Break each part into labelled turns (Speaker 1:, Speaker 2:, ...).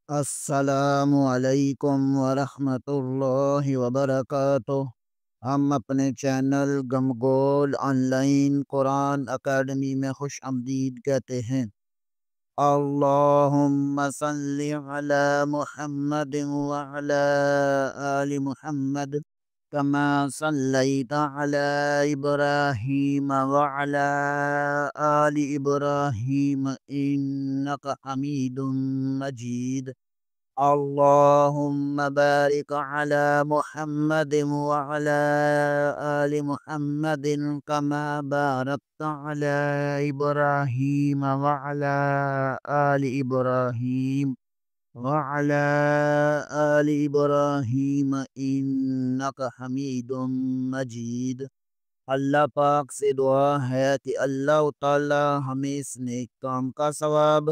Speaker 1: السلام علیکم ورحمۃ اللہ وبرکاتہ۔ ہم اپنے چینل گمگول آن لائن قرآن اکیڈمی میں خوش آمدید کہتے ہیں۔ اللہم صلی علی محمد وعلی آل محمد کما صلیت علی ابراہیم وعلی آل ابراہیم انک حمید مجید۔ اللہم بارک علی محمد وعلی آل محمد کما بارکت علی ابراہیم وعلی آل ابراہیم وعلی آل ابراہیم انک حمید مجید۔ اللہ پاک سے دعا ہے کہ اللہ تعالی ہمیں اس نیک کام کا ثواب،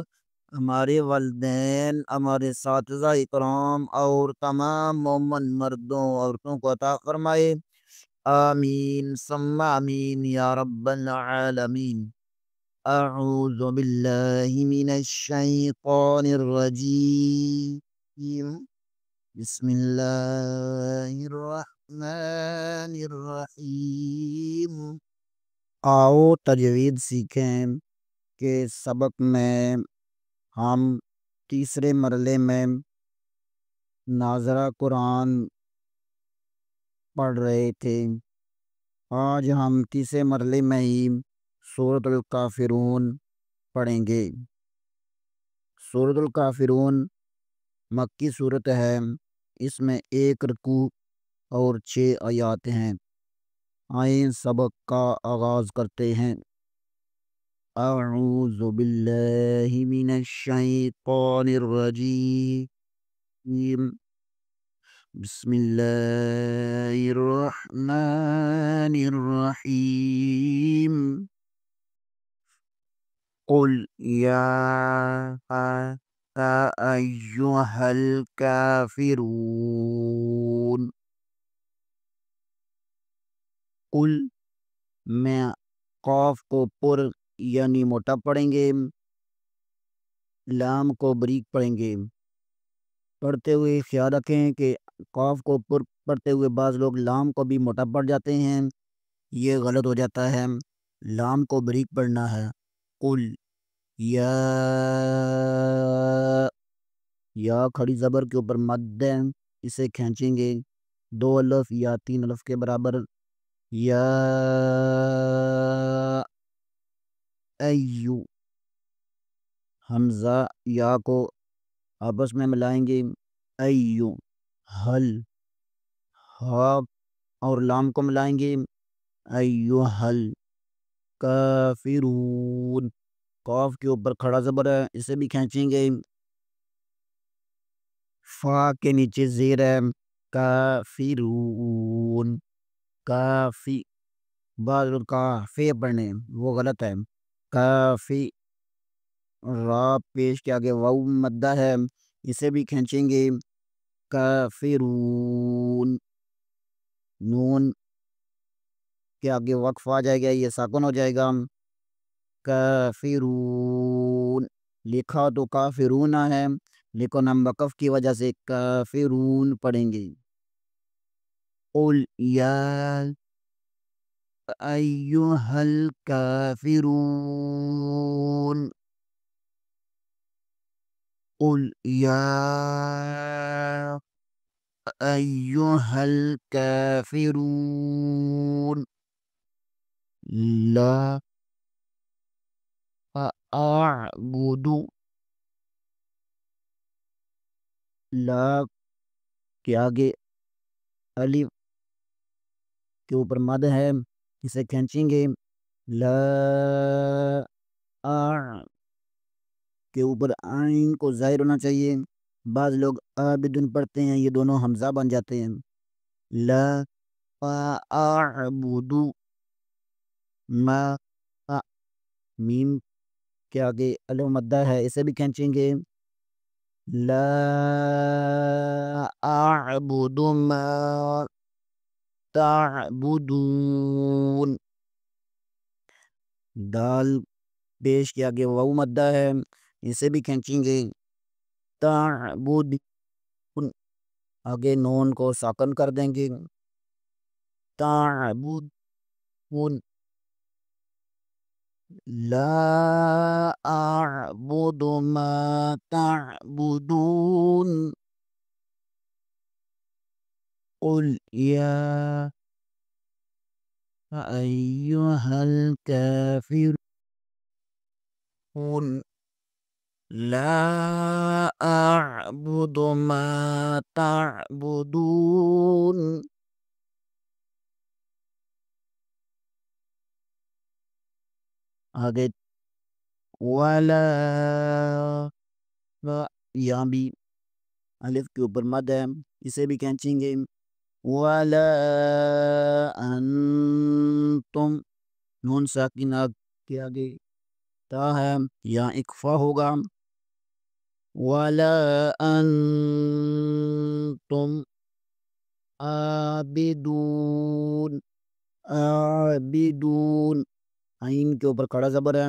Speaker 1: ہمارے والدین، ہمارے اساتذہ اکرام اور تمام مومن مردوں عورتوں کو عطا فرمائے۔ آمین ثم آمین یا رب العالمین۔ اعوذ باللہ من الشیطان الرجیم، بسم اللہ الرحمن الرحیم۔ آؤ تجوید سیکھیں کہ سبق میں ہم تیسرے مرحلے میں ناظرہ قرآن پڑھ رہے تھے۔ آج ہم تیسرے مرحلے میں ہی سورۃ الکافرون پڑھیں گے۔ سورۃ الکافرون مکی صورت ہے، اس میں 1 رکوع اور 6 آیات ہیں۔ آئیں سبق کا آغاز کرتے ہیں۔ اعوذ باللہ من الشیطان الرجیم، بسم اللہ الرحمن الرحیم۔ قل یا ایہا الکافرون۔ قل میں قاف کو پر یعنی موٹا پڑھیں گے، لام کو بریک پڑھیں گے۔ پڑھتے ہوئے خیال رکھیں کہ قاف کو پر پڑھتے ہوئے بعض لوگ لام کو بھی موٹا پڑھ جاتے ہیں، یہ غلط ہو جاتا ہے، لام کو بریک پڑھنا ہے۔ قل یا کھڑی زبر کے اوپر مد ہے، اسے کھینچیں گے 2 الف یا 3 الف کے برابر۔ یا ایو، حمزہ یا کو آپس میں ملائیں گے، ایو، حل، ہا اور لام کو ملائیں گے، ایو حل کافرون، قاف کے اوپر کھڑا زبر ہے، اسے بھی کھینچیں گے، فا کے نیچے زیر ہے، کافرون، کافی، بعض لوگ کافی پڑھنے وہ غلط ہے، کافی، را پیش کے آگے واو مدہ ہے، اسے بھی کھینچیں گے، کافرون، نون کے آگے وقف آ جائے گا، یہ ساکن ہو جائے گا، کافرون، لکھا تو کافرون ہے لیکن ہم وقف کی وجہ سے کافرون پڑھیں گے۔ قل یا ایہا الکافرون، قل یا ایہا الکافرون لا اعبد، لا کے آگے الف کے اوپر مد ہے، اسے کھینچیں گے، لا کے اوپر عین کو ظاہر ہونا چاہیے، بعض لوگ عابدن پڑھتے ہیں، یہ دونوں حمزہ بن جاتے ہیں، لا اعبد، ما، میم کے آگے الف مدہ ہے، اسے بھی کھینچیں گے، لا اعبد ما تعبدون، دال پیش کے آگے واو مدہ ہے، اسے بھی کھینچیں گے، تعبدون، آگے نون کو ساکن کر دیں گے، تعبدون، لا أعبد ما تعبدون، قل يا أيها الكافرون، لا أعبد ما تعبدون. آگے ولا، یہاں بھی الف کے اوپر مد ہے، اسے بھی کھینچیں گے، ولا انتم، نون ساکینہ کے آگے تا ہے، یہاں اکفا ہوگا، ولا انتم عابدون، عابدون، عین کے اوپر کھڑا زبر ہے،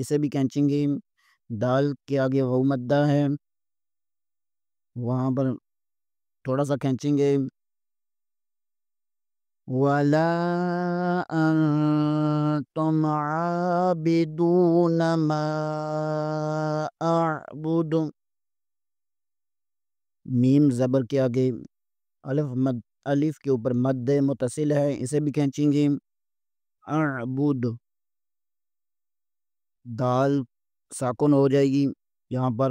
Speaker 1: اسے بھی کھینچیں گے، دال کے آگے واو مدہ ہے، وہاں پر تھوڑا سا کھینچیں گے، ولا انتم عابدون ما اعبد، میم زبر کے آگے الف کے اوپر مد متصل ہے، اسے بھی کھینچیں گے، اعبد، دال ساکن ہو جائے گی، یہاں پر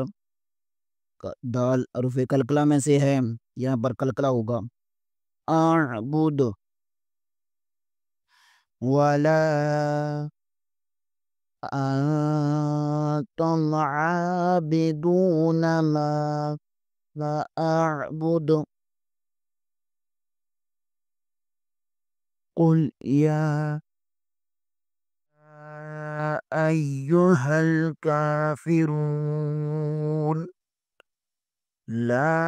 Speaker 1: دال حروف کلکلہ میں سے ہے، یہاں پر کلکلہ ہوگا، اعبد، ولا انتم عابدون ما اعبد، قل يا أيها الكافرون، لا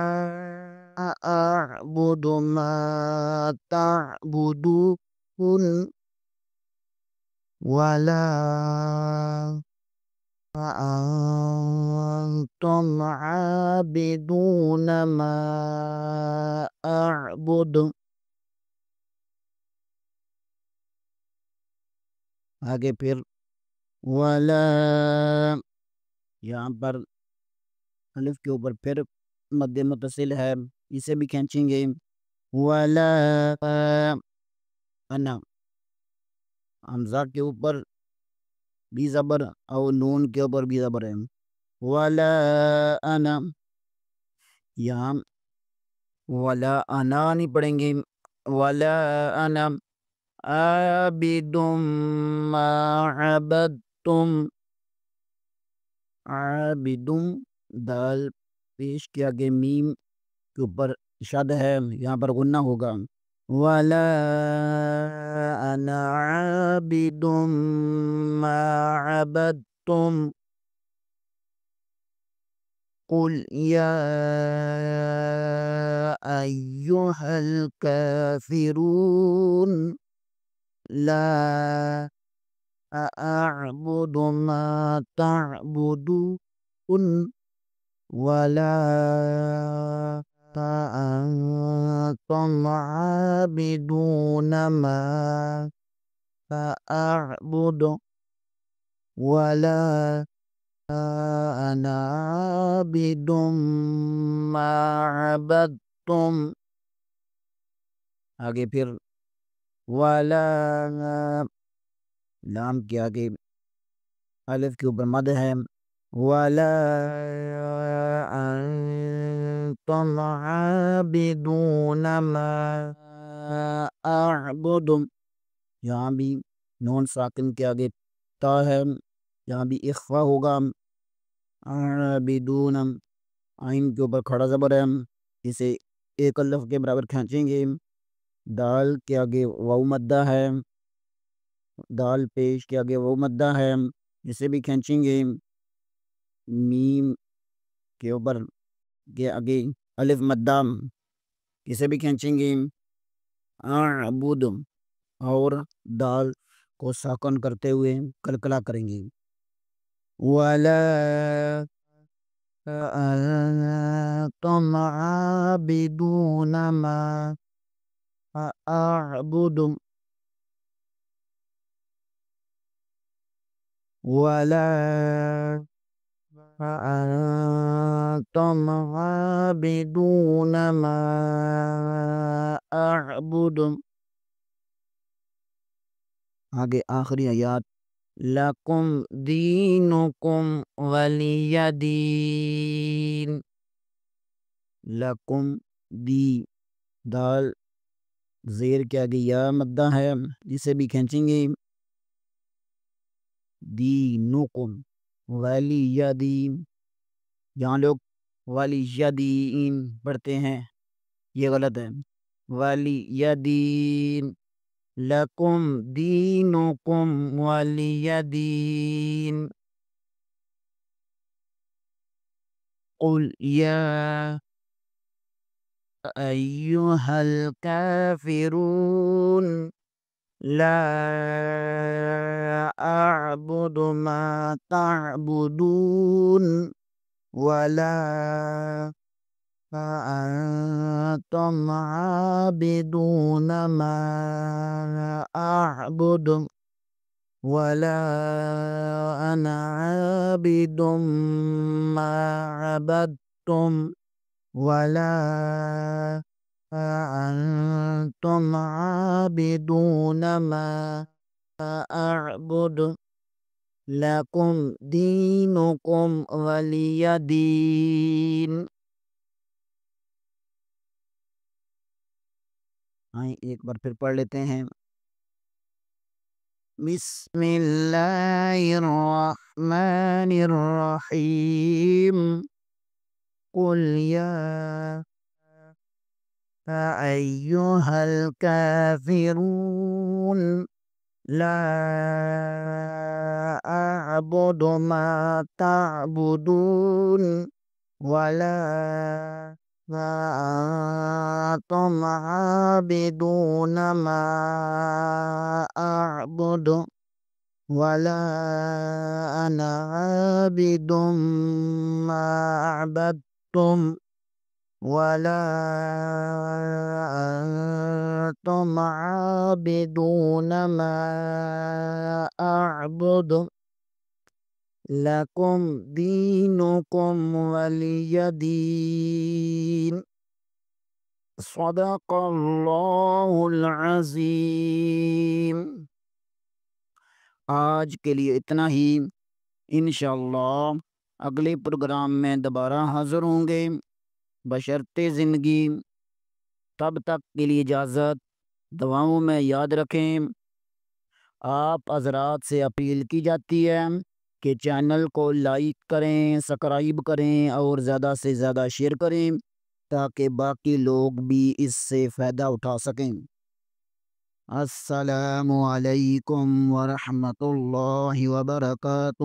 Speaker 1: أعبد ما تعبدون، ولا أنتم عابدون ما أعبد. آگے پھر ولا، یہاں پر الف کے اوپر پھر مد متصل ہے، اسے بھی کھینچیں گے، ولا انا، حمزہ کے اوپر بھی زبر اور نون کے اوپر بھی زبر ہے، ولا انا، یہاں ولا انا نہیں پڑھیں گے، ولا انا عابد ما عبدتم، عابد، دال پیش کے آگے میم کے اوپر شد ہے، یہاں پر غنہ ہوگا، ولا انا عابد ما عبدتم، قل يا أيها الكافرون لا أعبد ما تعبدون، ولا أنتم عابدون ما أعبد، ولا أنا عابد ما عبدتم. آگے پھر ولا، لام کے آگے الف کے اوپر مد ہے، ولا انتم عابدون ما اعبد، یہاں بھی نون ساکن کے آگے تا ہے، یہاں بھی اخفا ہوگا، عابدون، عین کے اوپر کھڑا زبر ہے، اسے ایک الف کے برابر کھینچیں گے، دال کے آگے واو مدہ ہے، دال پیش کے آگے واو مدہ ہے، اسے بھی کھینچیں گے، میم کے اوپر کے آگے الف مدہ، اسے بھی کھینچیں گے، اعبد، اور دال کو ساکن کرتے ہوئے کلکلا کریں گے، ولا أنتم عابدون ما أعبد ولا أنتم عابدون ما أعبد. آگے آخری آیات. لکم دینکم ولی دین. لکم دی دال زیر کے آگے یا مدہ ہے جسے بھی کھینچیں گے. دینکم ولی دین. یہاں لوگ ولی دین پڑھتے ہیں، یہ غلط ہے. ولی دین. لکم دینکم ولی دین. قل یا ایہا الکافرون لا اعبد ما تعبدون ولا انتم عابدون ما اعبد ولا انا عابد ما عبدتم ولا انتم عابدون ما اعبد لکم دینکم ولی دین. آئیں ایک بار پھر پڑھ لیتے ہیں. بسم اللہ الرحمن الرحیم. قل یا ایہا الکافرون لا اعبد ما تعبدون ولا انتم عابدون ما اعبد ولا انا عابد ما عبدتم ولا انتم عابدون ما اعبد لکم دینکم ولی دین. صدق اللہ العظیم. آج کے لیے اتنا ہی. انشاءاللہ اگلے پروگرام میں دوبارہ حاضر ہوں گے بشرط زندگی. تب تک کے لیے اجازت. دعاؤں میں یاد رکھیں. آپ حضرات سے اپیل کی جاتی ہے کہ چینل کو لائک کریں، سبسکرائب کریں اور زیادہ سے زیادہ شیئر کریں تاکہ باقی لوگ بھی اس سے فائدہ اٹھا سکیں. السلام علیکم ورحمۃ اللہ وبرکاتہ.